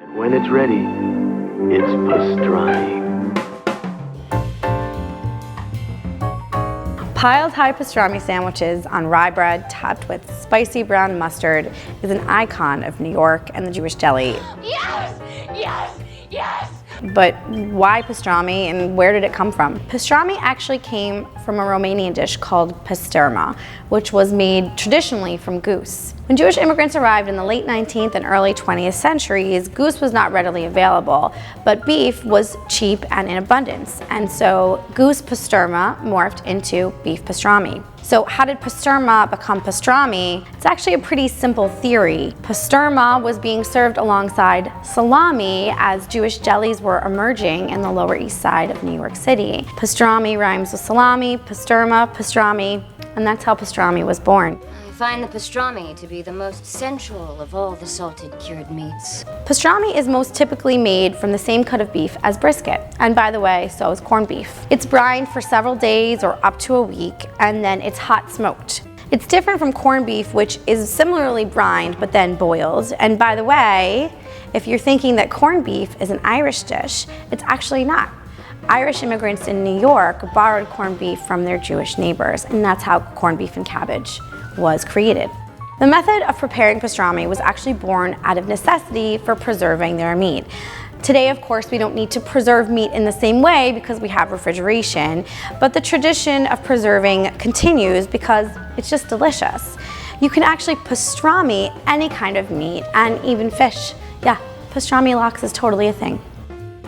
And when it's ready, it's pastrami. Piled-high pastrami sandwiches on rye bread topped with spicy brown mustard is an icon of New York and the Jewish deli. Yes! Yes! Yes! But why pastrami and where did it come from? Pastrami actually came from a Romanian dish called pasterma, which was made traditionally from goose. When Jewish immigrants arrived in the late 19th and early 20th centuries, goose was not readily available, but beef was cheap and in abundance. And so goose pasterma morphed into beef pastrami. So how did pasterma become pastrami? It's actually a pretty simple theory. Pasterma was being served alongside salami as Jewish delis were emerging in the Lower East Side of New York City. Pastrami rhymes with salami, pasterma, pastrami, and that's how pastrami was born. I find the pastrami to be the most sensual of all the salted cured meats. Pastrami is most typically made from the same cut of beef as brisket. And by the way, so is corned beef. It's brined for several days or up to a week, and then it's hot smoked. It's different from corned beef, which is similarly brined but then boiled. And by the way, if you're thinking that corned beef is an Irish dish, it's actually not. Irish immigrants in New York borrowed corned beef from their Jewish neighbors, and that's how corned beef and cabbage was created. The method of preparing pastrami was actually born out of necessity for preserving their meat. Today, of course, we don't need to preserve meat in the same way because we have refrigeration, but the tradition of preserving continues because it's just delicious. You can actually pastrami any kind of meat and even fish. Yeah, pastrami lox is totally a thing.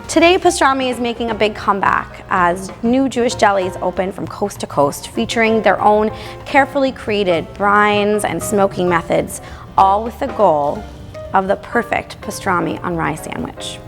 Today, pastrami is making a big comeback as new Jewish delis open from coast to coast, featuring their own carefully created brines and smoking methods, all with the goal of the perfect pastrami on rye sandwich.